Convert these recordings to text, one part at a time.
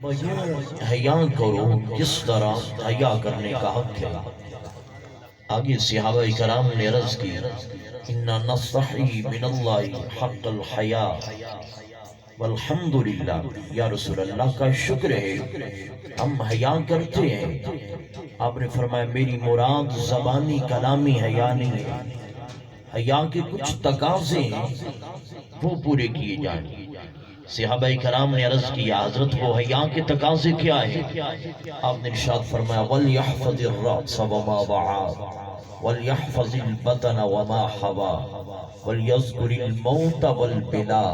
حیا کرو جس طرح حیا کرنے کا حق ہے۔ آگے صحابہ کرام نے عرض کی اِنَّا نَسْتَحْيِي مِنَ اللَّهِ حَقَّ الْحَيَاءِ والحمدللہ، یا رسول اللہ کا شکر ہے ہم حیا کرتے ہیں۔ آپ نے فرمایا میری مراد زبانی کلامی حیا نہیں ہے، حیا کے کچھ تقاضے ہیں وہ پورے کیے جائیں۔ صحابہ کرام نے عرض کیا حضرت وہ حیا کے تقاضے کیا ہیں؟ آپ نے ارشاد فرمایا وَلْيَحْفَظِ الرَّأْسَ وَمَا وَعَى وَلْيَحْفَظِ الْبَطَنَ وَمَا حَوَى وَلْيَذْكُرِ الْمَوْتَ وَالْبِلَا۔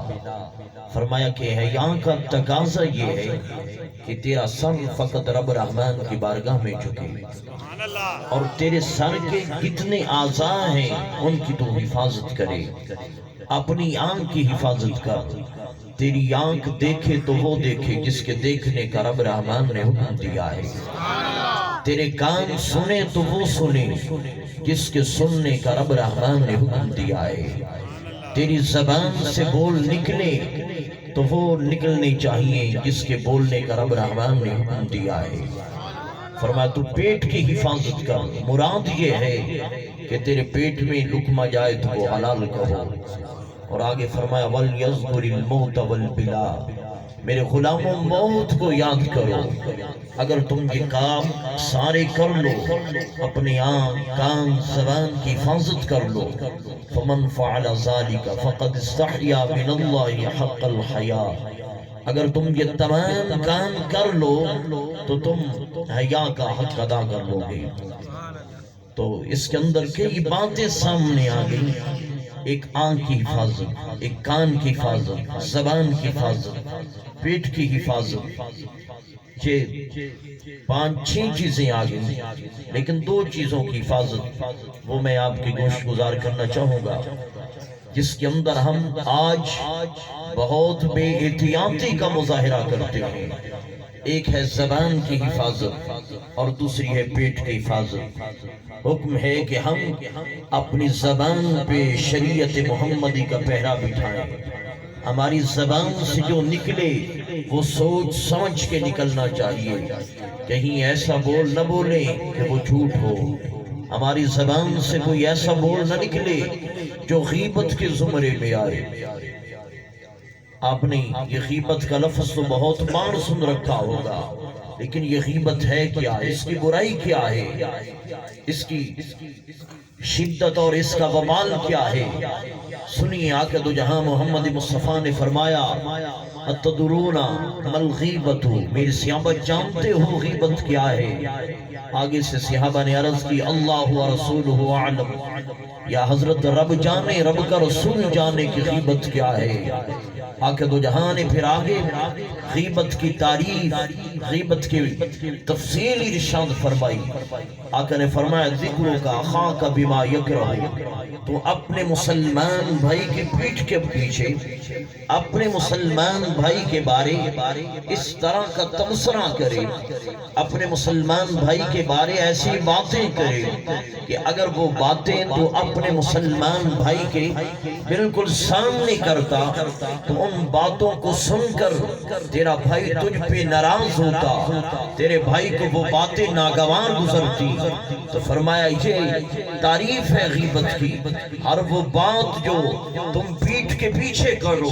فرمایا کہ حیا کا تقاضا یہ ہے کہ تیرا سر فقط رب رحمان کی بارگاہ میں جھکے، اور تیرے سر کے کتنے اعضاء ہیں ان کی تو حفاظت کرے۔ اپنی آنکھ کی حفاظت کر، تیری آنکھ دیکھے تو وہ دیکھے جس کے دیکھنے کا رب رحمان نے حکم دیا ہے، تیرے کان سنے تو وہ سنے جس کے سننے کا رب رحمان نے حکم دیا ہے، تیری زبان سے بول نکلے تو وہ نکلنے چاہیے جس کے بولنے کا رب رحمان نے حکم دیا ہے۔ فرمایا تو پیٹ کی حفاظت کر، مراد یہ ہے کہ تیرے پیٹ میں لقمہ جائے تو وہ حلال کہو۔ اور آگے فرمایا وَلْيَذْكُرِ الْمَوْتَ وَالْبِلَا، میرے غلاموں موت کو یاد کرو۔ اگر تم یہ کام سارے کر لو، اپنی آنکھ کان زبان کی حفاظت کر لو، فَمَنْ فَعَلَ ذَلِكَ فَقَدْ اسْتَحْيَا مِنَ اللَّهِ حَقَّ الْحَيَاءِ، اگر تم یہ تمام کام کر لو تو تم حیا کا حق ادا کر لو گے۔ تو اس کے اندر کئی باتیں سامنے آ گئی، ایک آنکھ کی حفاظت، ایک کان کی حفاظت، زبان کی حفاظت، پیٹ کی حفاظت، یہ 5-6 چیزیں آ گئی، لیکن 2 چیزوں کی حفاظت وہ میں آپ کی گوش گزار کرنا چاہوں گا، جس کے اندر ہم آج بہت بے احتیاطی کا مظاہرہ کرتے ہیں۔ ایک ہے زبان کی حفاظت اور دوسری ہے پیٹ کی حفاظت۔ حکم ہے کہ ہم اپنی زبان پہ شریعت محمدی کا پہرا بٹھائیں، ہماری زبان سے جو نکلے وہ سوچ سمجھ کے نکلنا چاہیے، کہیں ایسا بول نہ بولیں کہ وہ جھوٹ ہو، ہماری زبان سے کوئی ایسا بول نہ نکلے جو غیبت کے زمرے میں آئے۔ آپ نے یہ غیبت کا لفظ تو بہت بار سن رکھا ہوگا، لیکن یہ غیبت ہے کیا، اس کی برائی کیا ہے، اس کی شدت اور اس کا وبال کیا ہے؟ سنیے آقا دو جہاں محمد مصطفیٰ نے فرمایا اتدرون ما الغیبت، میرے صحابہ جانتے ہو غیبت کیا ہے؟ آگے سے صحابہ نے عرض کی اللہ و رسولہ اعلم، یا حضرت رب جانے، رب کا رسول جانے کی غیبت کیا ہے۔ آقا دو جہاں نے پھر آگے غیبت کی تعریف، غیبت کی تفصیل ارشاد فرمائی۔ آقا نے فرمایا ذکرک اخاک بما یکرہ، تو اپنے مسلمان بھائی کے پیٹھ کے پیچھے اپنے مسلمان بھائی کے بارے اس طرح کا تبصرہ کرے، اپنے مسلمان بھائی کے بارے ایسی باتیں کرے کہ اگر وہ باتیں تو اپنے مسلمان بھائی کے بالکل سامنے کرتا تو ان باتوں کو سن کر تیرا بھائی تجھ پہ ناراض ہوتا، تیرے بھائی کو وہ باتیں ناگوار گزرتی۔ تو فرمایا یہ تعریف ہے غیبت کی، ہر وہ بات جو تم پیٹھ کے پیچھے کرو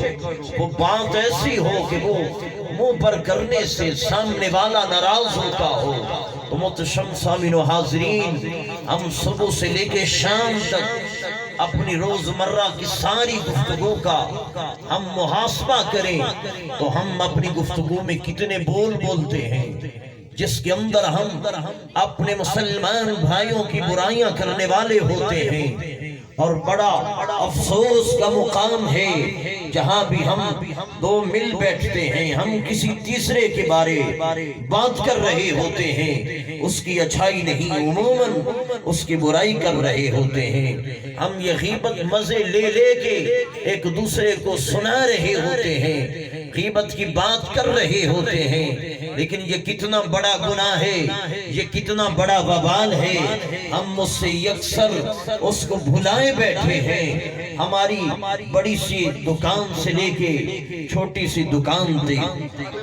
وہ بات ایسی ہو کہ وہ منہ پر کرنے سے سامنے والا ناراض ہوتا ہو۔ تو محترم سامعین و حاضرین، ہم صبح سے لے کے شام تک اپنی روزمرہ کی ساری گفتگو کا ہم محاسبہ کریں تو ہم اپنی گفتگو میں کتنے بول بولتے ہیں جس کے اندر ہم اپنے مسلمان بھائیوں کی برائیاں کرنے والے ہوتے ہیں۔ اور بڑا افسوس کا مقام ہے جہاں بھی ہم دو مل بیٹھتے ہیں، ہم کسی تیسرے کے بارے بات کر رہے ہوتے ہیں، اس کی اچھائی نہیں عموماً اس کی برائی کر رہے ہوتے ہیں۔ ہم یہ غیبت مزے لے لے کے ایک دوسرے کو سنا رہے ہوتے ہیں۔ غیبت کی بات کر رہے ہوتے ہیں، لیکن یہ کتنا بڑا گناہ ہے، یہ کتنا بڑا وبال ہے، ہم اس سے یکسر اس کو بھلائے بیٹھے ہیں۔ ہماری بڑی سی دکان سے لے کے چھوٹی سی دکان تک،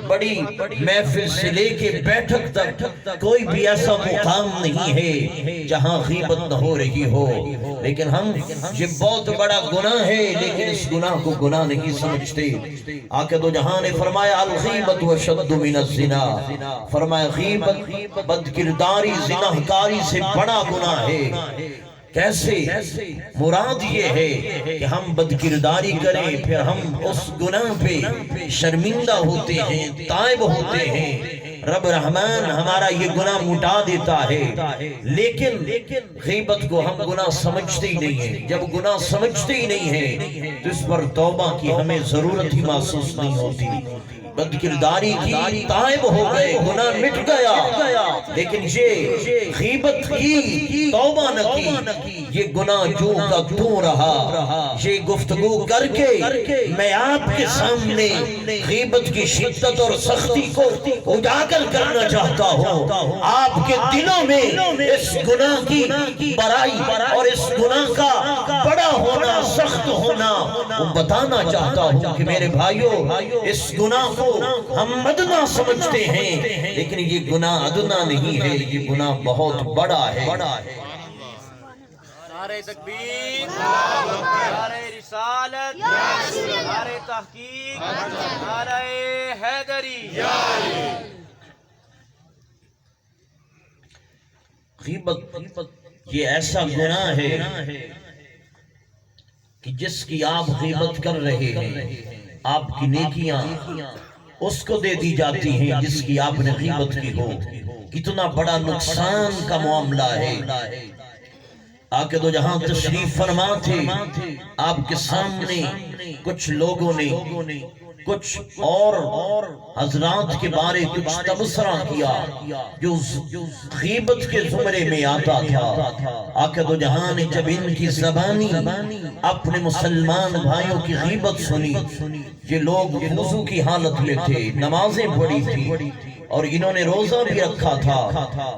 بڑی محفل سے لے کے بیٹھک تک کوئی بھی ایسا مقام نہیں ہے جہاں غیبت نہ ہو رہی ہو، لیکن ہم یہ بہت بڑا گناہ ہے، لیکن اس گناہ کو گناہ نہیں سمجھتے۔ آقا دو جہاں نے فرمایا الغیبت وشد من الزنا، فرمایا غیبت بدکرداری زناہکاری سے بڑا گناہ ہے۔ کیسے؟ مراد یہ ہے کہ ہم بدکرداری کریں، پھر ہم اس گناہ پہ شرمندہ ہوتے ہیں، تائب ہوتے ہیں، رب رحمان ہمارا یہ گناہ مٹا دیتا ہے، لیکن غیبت کو ہم گناہ سمجھتے ہی نہیں ہیں۔ جب گناہ سمجھتے ہی نہیں ہیں تو اس پر توبہ کی ہمیں ضرورت ہی محسوس نہیں ہوتی۔ بدکرداری کی تائب ہو گئے، گناہ مٹ گیا، لیکن یہ غیبت کی توبہ نہ کی، یہ گناہ جو کا تو رہا۔ یہ گفتگو کر کے میں آپ کے سامنے غیبت کی شدت اور سختی کو اجاگر کرنا چاہتا ہوں، آپ کے دلوں میں اس گناہ کی برائی اور اس گناہ کا بڑا ہونا، سخت ہونا بتانا چاہتا ہوں کہ میرے بھائیوں، اس گناہ کو ہم ادنا سمجھتے ہیں، لیکن یہ گناہ ادنا نہیں ہے، یہ گناہ بہت بڑا ہے۔ نعرہ تکبیر، نعرہ رسالت، نعرہ تحقیق، نعرہ حیدری۔ غیبت یہ ایسا گناہ ہے کہ جس کی آپ غیبت کر رہے ہیں، آپ کی نیکیاں اس کو دے دی جاتی ہیں جس کی آپ نے غیبت کی ہو۔ کتنا بڑا نقصان کا معاملہ ہے۔ آقا دو جہاں تشریف فرما تھے، آپ کے سامنے کچھ لوگوں نے کچھ اور حضرات کے بارے کچھ تبصرہ کیا جو غیبت کے زمرے میں آتا تھا۔ آقا دو جہاں نے جب ان کی زبانی اپنے مسلمان بھائیوں کی غیبت سنی، یہ لوگ وضو کی حالت میں تھے، نمازیں پڑھی تھی اور انہوں نے روزہ بھی رکھا تھا۔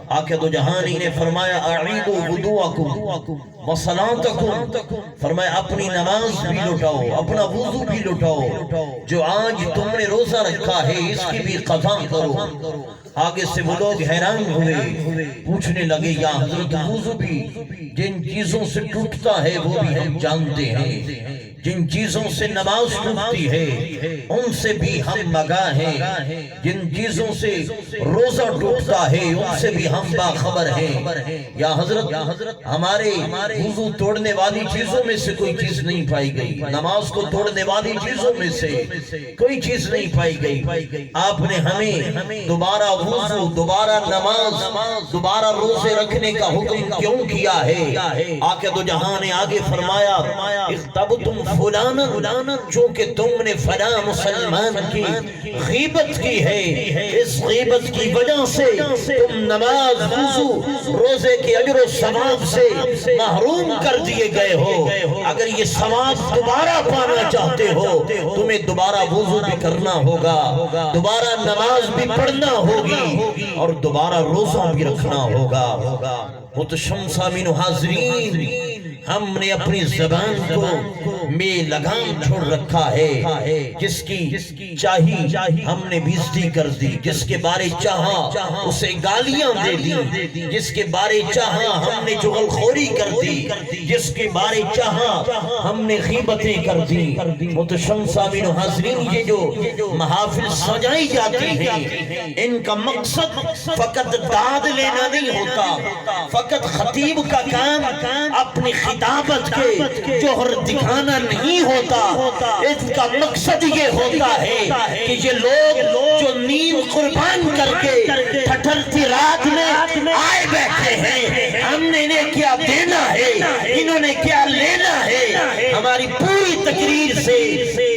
آقا دو جہاں نے انہیں فرمایا اعیدوا وضوءکم وصلاتکم، فرمایا اپنی نماز بھی لٹاؤ، اپنا وضو بھی لٹاؤ، جو آج تم نے روزہ رکھا ہے اس کی بھی قضا کرو۔ آگے سے وہ لوگ حیران ہوئے، پوچھنے لگے یا حضرت وضو بھی جن چیزوں سے ٹوٹتا ہے وہ بھی ہم جانتے ہیں، جن چیزوں سے نماز ٹوٹتی ہے ان سے بھی ہم مگاہ ہیں، جن چیزوں سے روزہ ٹوٹتا ہے ان سے بھی ہم باخبر ہیں۔ یا حضرت ہمارے وضو توڑنے والی چیزوں میں سے کوئی چیز نہیں پائی گئی، نماز کو توڑنے والی چیزوں میں سے کوئی چیز نہیں پائی گئی۔ آپ نے ہمیں دوبارہ وضو، دوبارہ نماز، دوبارہ روزے رکھنے کا حکم کیوں کیا ہے؟ آقا دو جہاں نے آگے فرمایا اغتبتم فلانا، چونکہ تم نے فلاں مسلمان کی غیبت کی ہے، اس غیبت کی وجہ سے تم نماز، وضو، روزے کے اجر و ثواب سے محروم کر دیے گئے ہو۔ اگر یہ ثواب دوبارہ پانا چاہتے ہو تمہیں دوبارہ وضو بھی کرنا ہوگا، دوبارہ نماز بھی پڑھنا ہوگی اور دوبارہ روزہ بھی رکھنا ہوگا۔ محترم سامعین و حاضرین، ہم نے اپنی زبان کو میں لگام چھوڑ رکھا ہے، جس کی چاہی ہم نے بےزتی کر دی، جس کے بارے چاہا اسے گالیاں دے دی، جس کے بارے چاہا ہم نے چغلخوری کر دی، جس کے بارے چاہا ہم نے غیبتیں کر دی۔ محترم سامعین و حاضرین، یہ جو محافل سجائی جاتی ہیں ان کا مقصد فقط داد لینا نہیں ہوتا، فقط خطیب کا کام اپنی خطابت کے جوہر دکھانا نہیں ہوتا، اس کا مقصد یہ ہوتا ہے کہ یہ لوگ جو نیند قربان کر کے ٹھٹھرتی رات میں آئے بیٹھے ہیں، ہم نے انہیں کیا دینا ہے، انہوں نے کیا لینا ہے، ہماری پوری تقریر سے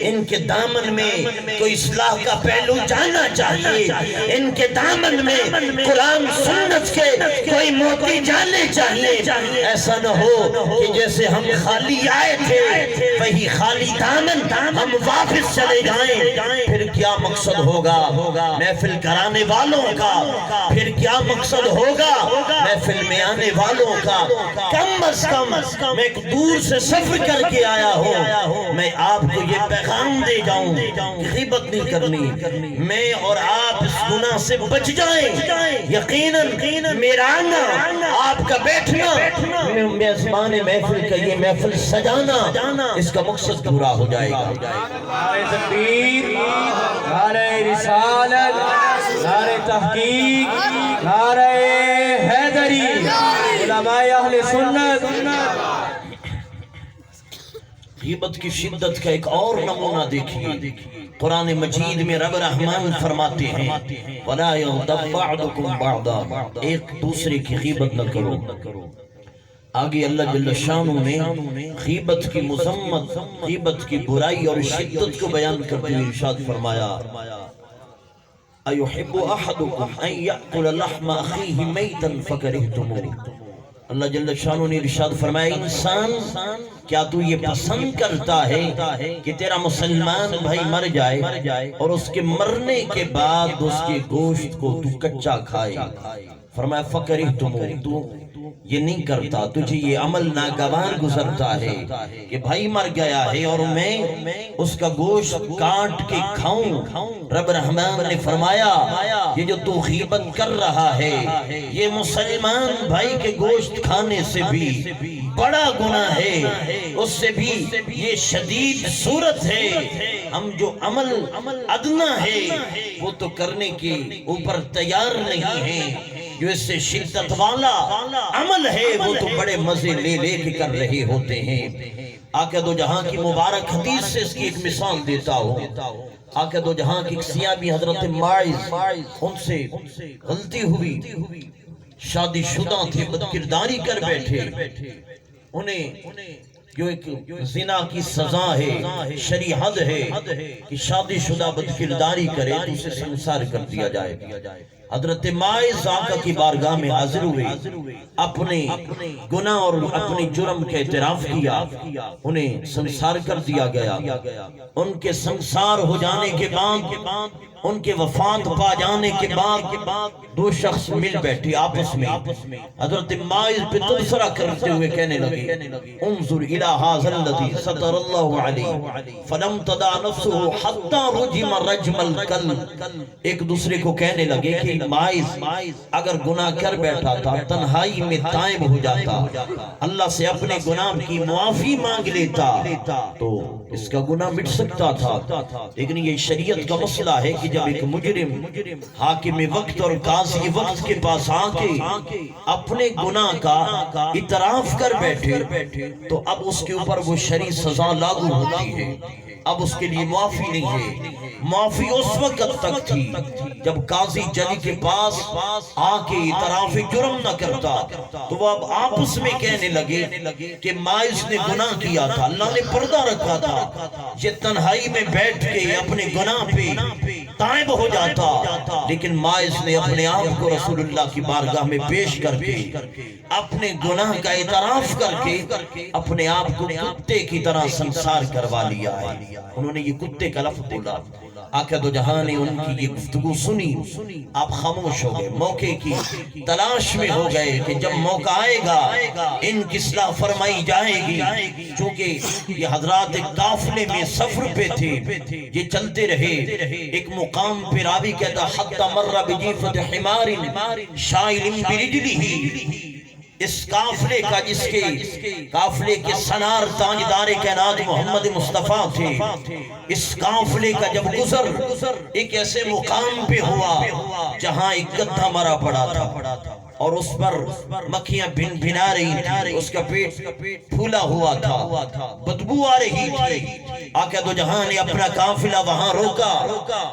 ان ان کے دامن میں کوئی اصلاح کا پہلو جانا چاہیے، ان کے دامن میں قرآن سنت کے کوئی موتی جانے چاہیے۔ ایسا نہ ہو کہ جیسے ہم خالی آئے تھے وہی خالی دامن ہم واپس چلے جائیں، پھر کیا مقصد ہوگا محفل کرانے والوں کا، پھر کیا مقصد ہوگا محفل میں آنے والوں کا۔ کم از کم میں ایک دور سے سفر کر کے آیا ہوں، میں آپ کو یہ پیغام دے جاؤں کہ غیبت نہیں کرنی، میں اور آپ اس گناہ سے بچ جائیں۔ یقیناً میرا آنا، آپ کا بیٹھنا، میزبان محفل کا یہ محفل سجانا، اس کا مقصد پورا ہو جائے گا۔ نعرہ تکبیر، نعرہ رسالت، نعرہ تحقیق، نعرہ حیدری، علماء اہل سنت۔ غیبت کی شدت کا ایک اور نمونہ دیکھیے، قرآن مجید میں رب رحمان فرماتے ہیں وَلَا يَغْتَبْ بَعْضُكُمْ بَعْضًا، ایک دوسرے کی غیبت نہ کرو۔ آگے اللہ جل شانہ نے غیبت کی مذمت، غیبت کی برائی اور شدت کو بیان کرتے ہوئے ارشاد فرمایا أَيُحِبُّ أَحَدُكُمْ أَن يَأْكُلَ لَحْمَ أَخِيهِ مَيْتًا فَكَرِهْتُمُوهُ۔ اللہ جل شانہ نے ارشاد فرمایا انسان کیا تو یہ پسند کرتا ہے کہ تیرا مسلمان بھائی مر جائے اور اس کے مرنے کے بعد اس کے گوشت کو تو کچا کھائے؟ فرمایا فَكَرِهْتُمُوهُ، تو یہ نہیں کرتا، تجھے یہ عمل ناگوار گزرتا ہے کہ بھائی مر گیا ہے اور میں اس کا گوشت کاٹ کے کھاؤں۔ رب رحمان نے فرمایا یہ جو تو غیبت کر رہا ہے یہ مسلمان بھائی کے گوشت کھانے سے بھی بڑا گناہ ہے، اس سے بھی یہ شدید صورت ہے۔ ہم جو عمل ادنا ہے وہ تو کرنے کے اوپر تیار نہیں ہیں، جو اس سے شدت والا عمل ہے وہ تو بڑے مزے لے لے کے کر رہے ہوتے ہیں۔ آقا دو جہاں کی مبارک حدیث سے اس کی ایک مثال دیتا ہوں۔ آقا دو جہاں کی ایک صحابی حضرت ماعز، ان سے غلطی ہوئی، شادی شدہ تھے، بدکرداری کر بیٹھے، انہیں جو ایک زنا کی سزا ہے، شرعی حد ہے کہ شادی شدہ بدکرداری کرے تو اسے سنسار کر دیا جائے۔ حضرت ماعز آقا کی بارگاہ میں حاضر ہوئے، اپنے گناہ اور اپنے جرم کا اعتراف کیا، انہیں سنسار کر دیا گیا۔ ان کے سنسار ہو جانے کے بعد، ان کے وفات پا جانے کے بعد دو شخص مل بیٹھے آپس میں، حضرت ماعز پہ تبصرہ کرتے ہوئے کہنے لگے انظر الى هذا الذي ستر الله عليه فلم تدع نفسه حتى رجم رجم الكلب۔ ایک دوسرے کو کہنے لگے کہ ماعز اگر گناہ کر بیٹھا تھا، تنہائی میں تائب ہو جاتا، اللہ سے اپنے گناہ کی معافی مانگ لیتا تو اس کا گناہ مٹ سکتا تھا۔ لیکن یہ شریعت کا مسئلہ ہے کہ جب ایک مجرم حاکم وقت اور قاضی وقت کے پاس آ کے اپنے گناہ کا اعتراف کر بیٹھے تو اب اس کے اوپر وہ شرعی سزا لاگو ہوتی ہے، اب اس کے لیے معافی نہیں ہے۔ معافی اس وقت تک تھی جب قاضی جج کے پاس آ کے اعتراف جرم نہ کرتا تو وہ اب آپس میں کہنے لگے کہ ماعز نے گناہ کیا تھا، اللہ نے پردہ رکھا تھا، یہ تنہائی میں بیٹھ کے اپنے گناہ پہ تائب ہو جاتا، لیکن ماعز نے اپنے آپ کو رسول اللہ کی بارگاہ میں پیش کر کے اپنے گناہ کا اعتراف کر کے اپنے آپ کو کتے کی طرح سنسار کروا لیا ہے۔ انہوں نے یہ کتے کا لفظ بولا، آقا دو جہاں نے ان کی یہ گفتگو سنی، آپ خاموش ہو گئے، موقع کی تلاش میں ہو گئے کہ جب موقع آئے گا ان کی اصلاح فرمائی جائے گی۔ چونکہ یہ حضرات ایک قافلے میں سفر پہ تھے، یہ چلتے رہے، ایک مقام پہ راوی کہتا حتی مر بجیفت حمار شائل برجلہ، اس قافلے کا جس کے قافلے کے سنار تاجدار کائنات محمد مصطفیٰ تھے، اس قافلے کا جب گزر ایک ایسے مقام پہ ہوا جہاں ایک گدھا مرا پڑا تھا اور اس پر مکھیاں بھن بھنا رہی تھی، اس کا پیٹ پھولا ہوا تھا، بدبو آ رہی تھی۔ آقا دو جہاں نے اپنا قافلہ وہاں روکا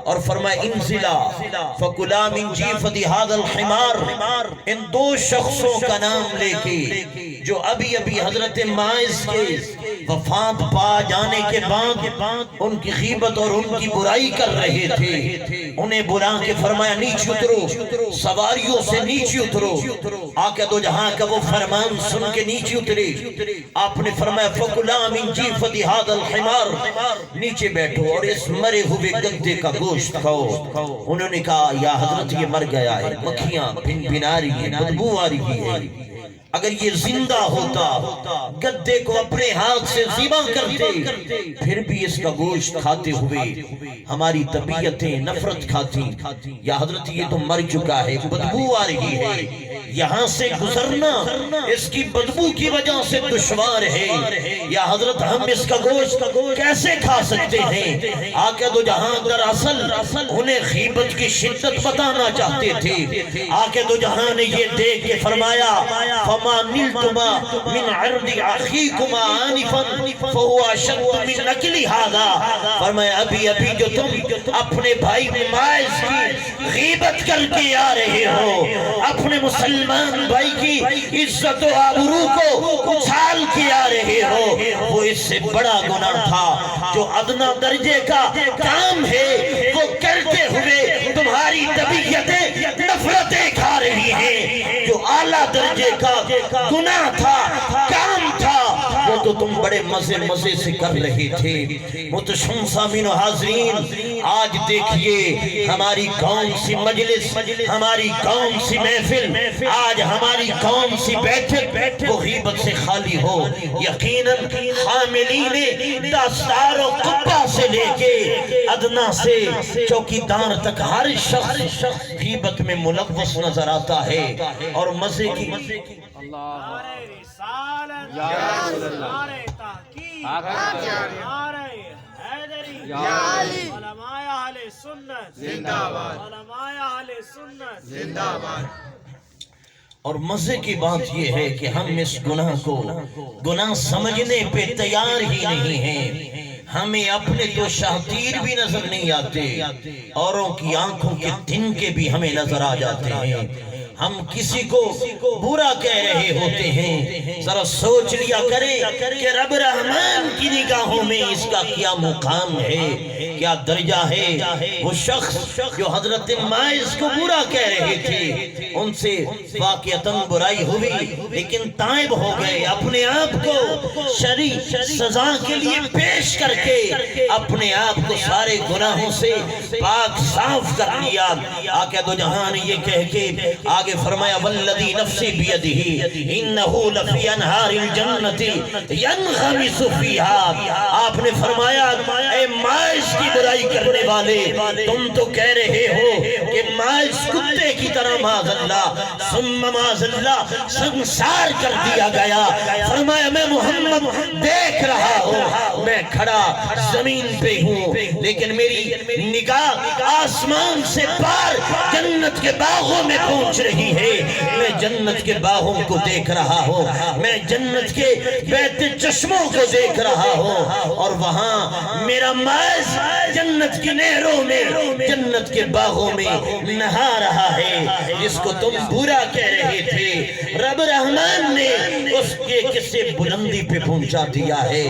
اور فرمایا انزلا فکلا من جیفت هذا الحمار، ان دو شخصوں کا نام لے کے جو ابھی ابھی حضرت ماعز کے وفات پا جانے کے بعد ان کی غیبت اور ان کی برائی کر رہے تھے، انہیں بلا کے فرمایا نیچے اترو، سواریوں سے نیچے اترو۔ آقا دو جہاں کا وہ فرمان سن کے نیچے اترے، آپ نے فرمایا فَكُلَا مِن جِيفَةِ هَذَا الْحِمَارِ، نیچے بیٹھو اور اس مرے ہوئے گدے کا گوشت کھاؤ۔ انہوں نے کہا یا حضرت یہ مر گیا ہے، مکھیاں بھن بھنا رہی ہیں، بدبو آ رہی ہے، اگر یہ زندہ ہوتا گدے کو اپنے ہاتھ سے ذبح کرتے، پھر بھی اس کا گوشت کھاتے ہوئے ہماری طبیعتیں نفرت کھاتی۔ یا حضرت یہ تو مر چکا ہے، بدبو آ رہی ہے، یہاں سے گزرنا اس کی بدبو کی وجہ سے دشوار ہے، یا حضرت ہم اس کا گوشت کیسے کھا سکتے ہیں؟ آقا دو جہاں دراصل انہیں غیبت کی شدت بتانا چاہتے تھے۔ آقا دو جہاں نے یہ دیکھ کے فرمایا فَمَا نِلْتُمَا مِنْ عِرْضِ أَخِيكُمَا آنِفًا فَهُوَ أَشَدُّ مِنْ أَكْلِ هَذَا، فرمایا ابھی جو تم اپنے بھائی ماعز کی غیبت کر کے آ رہے ہو، اپنے مسلمان بھائی کی عزت و آبرو کو اچھال کے آ رہے ہو، وہ اس سے بڑا گناہ تھا۔ جو ادنا درجے کا کام ہے وہ کرتے ہوئے تمہاری طبیعتیں نفرتیں کھا رہی ہیں، جو اعلیٰ درجے کا گناہ تھا، کام تھا، وہ تو تم بڑے مزے سے کر رہے تھے۔ متشم سامعین و حاضرین، آج دیکھیے ہماری کون سی مجلس، ہماری کون سی محفل، آج ہماری کون سی بیٹھک وہ غیبت سے خالی ہو۔ یقیناً حاملین دستار و قبہ سے لے کے ادنا سے چوکیدار تک ہر شخص غیبت میں ملوث نظر آتا ہے، اور مزے کی نعرہ رسالت، نعرہ تحقیق، نعرہ حیدری، علماء اہل سنت زندہ باد، علماء اہل سنت زندہ باد۔ اور مزے کی بات یہ ہے کہ ہم اس گناہ کو گناہ سمجھنے پہ تیار ہی نہیں ہیں۔ ہمیں اپنے تو شاطیر بھی نظر نہیں آتے، اوروں کی آنکھوں کے تنکے بھی ہمیں نظر آ جاتے ہیں۔ ہم کسی کو برا کہہ رہے ہوتے ہیں، ذرا سوچ لیا کریں کہ رب رحمان کی نگاہوں میں اس کا کیا مقام ہے، کیا درجہ ہے۔ وہ شخص جو حضرت ماعز کو برا کہہ رہے تھے، ان سے واقعتاً برائی ہوئی لیکن تائب ہو گئے، اپنے آپ کو شرعی سزا کے لیے پیش کر کے اپنے آپ کو سارے گناہوں سے پاک صاف کر لیا۔ آقا دو جہاں نے یہ کہہ کے آگے فرمایا والذی نفسی بیدہ انہو لفی انہار الجنت ینغمس فیہا، آپ نے فرمایا اے ماعز کی برائی کرنے والے، تم تو کہہ رہے ہو کہ ماعز کتے کی طرح معاذ اللہ ثم معاذ اللہ سنسار کر دیا گیا۔ فرمایا میں محمد دیکھ رہا ہوں، میں کھڑا زمین پہ ہوں لیکن میری نگاہ آسمان سے پار جنت کے باغوں میں پہنچ رہی ہے، میں جنت کے باغوں کو دیکھ رہا ہوں، میں جنت کے بیت چشموں کو دیکھ رہا ہوں، اور وہاں میرا ماعز جنت کی نہروں میں، جنت کے باغوں میں نہا رہا ہے، جس کو تم برا کہہ رہے تھے رب رحمان نے اس کے کسے بلندی پہ پہنچا دیا ہے۔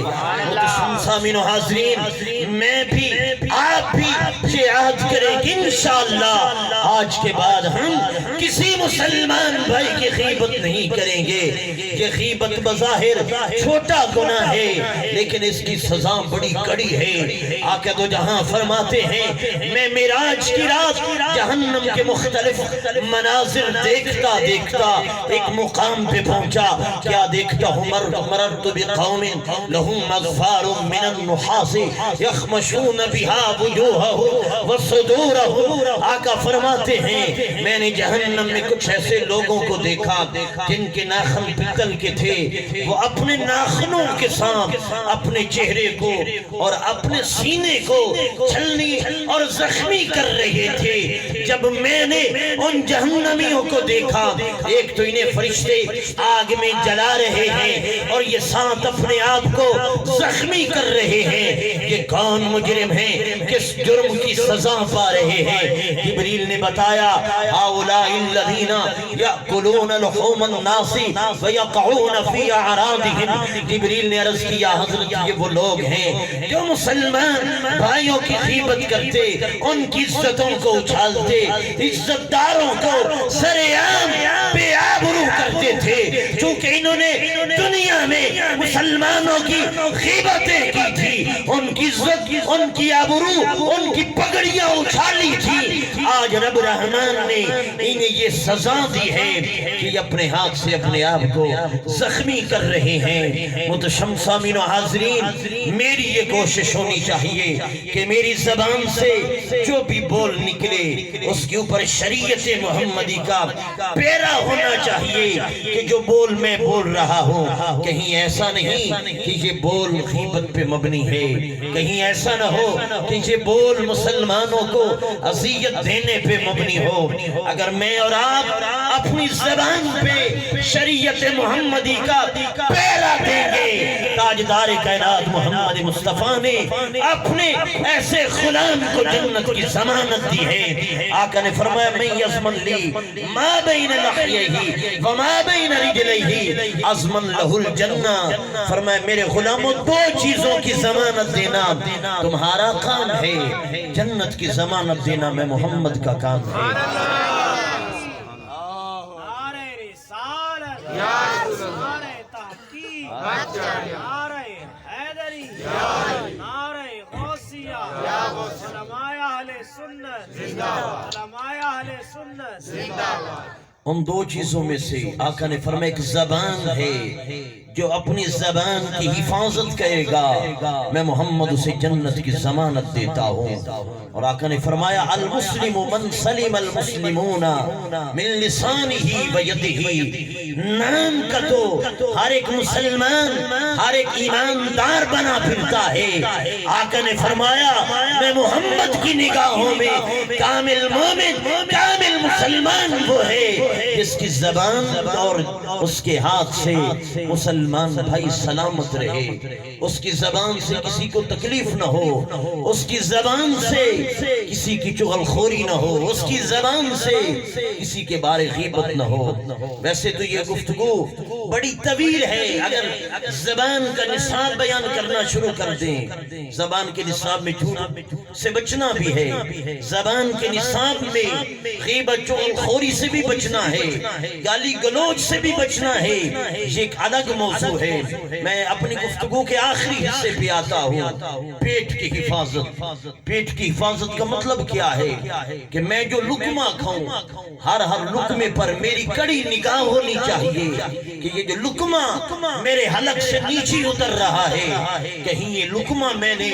سامعین و حاضرین، میں بھی آپ بھی یہ عہد کریں کہ انشاءاللہ آج کے بعد ہم کسی مسلمان بھائی کی غیبت نہیں کریں گے۔ یہ غیبت بظاہر چھوٹا گناہ ہے لیکن اس کی سزا بڑی کڑی ہے۔ آقا دو جہاں فرماتے ہیں میں معراج کی رات جہنم کے مختلف مناظر دیکھتا ایک مقام پہ پہنچا، کیا دیکھتا ہوں مررت بقوم لہم اغفار من النحاس یخمشون بها وجوہہ وصدورہ۔ آقا فرماتے ہیں میں نے جہنم میں کچھ ایسے لوگوں کو دیکھا جن کے ناخن پتل کے تھے، وہ اپنے ناخنوں کے ساتھ اپنے چہرے کو اور اپنے سینے کو چھلنی اور زخمی کر رہے تھے۔ جب میں نے ان جہنمیوں کو دیکھا، ایک تو انہیں فرشتے آگ میں جلا رہے ہیں اور یہ ساتھ اپنے آپ کو زخمی کر رہے ہیں، یہ کون مجرم ہیں، کس جرم کی سزا پا رہے ہیں۔ جبریل نے بتایا ہؤلاء الذین یأکلون لحوم الناس ویقعون فی اعراضهم۔ جبریل نے عرض کیا حضرت یہ وہ لوگ ہیں جو مسلمان بھائیوں کی غیبت کرتے، ان کی عزتوں کو اچھالتے، عزت داروں کو سرعام بے آبرو کرتے تھے۔ چونکہ انہوں نے دنیا میں مسلمانوں کی غیبتیں کی تھی، ان کی عزت، ان کی آبرو، ان کی پگڑیاں اچھالی تھی، آج رب رحمان نے انہیں یہ سزا دی ہے کہ یہ اپنے ہاتھ سے اپنے آپ کو زخمی کر رہے ہیں۔ متشم سامعین و حاضرین، میری یہ کوشش ہونی چاہیے کہ میری زبان سے جو بھی بول نکلے اس کے اوپر شریعت محمدی کا پیرا ہونا چاہیے کہ جو بول میں بول رہا ہوں کہیں ایسا نہیں کہ یہ بول غیبت پہ مبنی ہے، کہیں ایسا نہ ہو کہ یہ بول مسلمانوں کو اذیت دینے پہ مبنی ہو۔ اگر میں اور آپ اپنی زبان پہ شریعت محمدی کا پیرا دیں گے، تاجدار کائنات محمد مصطفیٰ نے اپنے ایسے غلام کو جنت کی ضمانت دی ہے۔ آقا نے فرمایا میں یضمن لی ما بین لحیہ وما بین رجلیہ ازمن لہ الجنہ۔ فرمایا میرے غلاموں دو چیزوں کی ضمانت دینا تمہارا کام ہے، جنت کی ضمانت دینا میں محمد کا کام ہے۔ نعرہ رسالت، نعرہ تحقیق، نعرہ حیدری، نعرہ غوثیہ، علماء اہل سنت، علماء اہل سنت۔ ان دو چیزوں میں سے آقا نے فرمایا ایک زبان ہے، جو اپنی زبان کی حفاظت کرے گا میں محمد اسے جنت کی ضمانت دیتا ہوں۔ اور آقا نے فرمایا المسلم من سلم المسلمون من لسانہ و یدہ۔ نام کا تو ہر ایک مسلمان، ہر ایک ایماندار بنا پھرتا ہے۔ آقا نے فرمایا میں محمد کی نگاہوں میں کامل مومن، کامل مسلمان وہ ہے جس کی زبان اور اس کے ہاتھ سے مسلمان بھائی سلامت رہے، اس کی زبان سے کسی کو تکلیف نہ ہو، اس کی زبان سے کسی کی چغل خوری نہ ہو، اس کی زبان سے کسی کے بارے غیبت نہ ہو۔ ویسے تو یہ گفتگو بڑی طویل ہے، اگر زبان کا نصاب بیان کرنا شروع کر دیں، زبان کے نصاب میں جھوٹ سے بچنا بھی ہے، زبان کے نصاب میں غیبت چغل خوری سے بھی بچنا ہے، گالی گلوچ سے بھی بچنا ہے، یہ ایک الگ موضوع ہے۔ میں اپنی گفتگو کے آخری حصے پہ آتا ہوں، پیٹ کی حفاظت۔ پیٹ کی حفاظت کا مطلب کیا ہے کہ میں جو لقمہ کھاؤں ہر لقمے پر میری کڑی نگاہ ہونی چاہیے کہ یہ جو لقمہ میرے حلق سے نیچے اتر رہا ہے، کہیں یہ لقمہ میں نے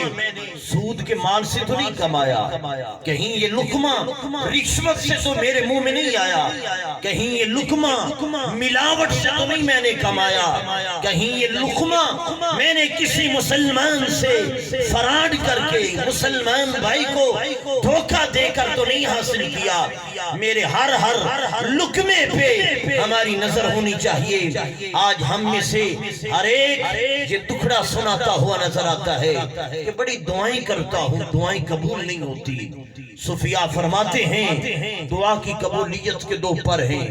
سود کے مال سے تو نہیں کمایا، کہیں یہ لقمہ رشوت سے تو میرے منہ میں نہیں آیا، کہیں یہ لقمہ ملاوٹ سے تو نہیں میں نے کمایا، کہیں یہ لقمہ میں نے کسی مسلمان سے فراڈ کر کے مسلمان بھائی کو دھوکہ دے کر تو نہیں حاصل کیا۔ میرے ہر لقمے پہ ہماری نظر ہونی چاہیے۔ آج ہم میں سے ہر ایک یہ دکھڑا سناتا ہوا نظر آتا ہے کہ بڑی دعائیں کرتا ہوں، دعائیں قبول نہیں ہوتی۔ صوفیاء فرماتے ہیں دعا کی قبولیت کے دو پر ہیں۔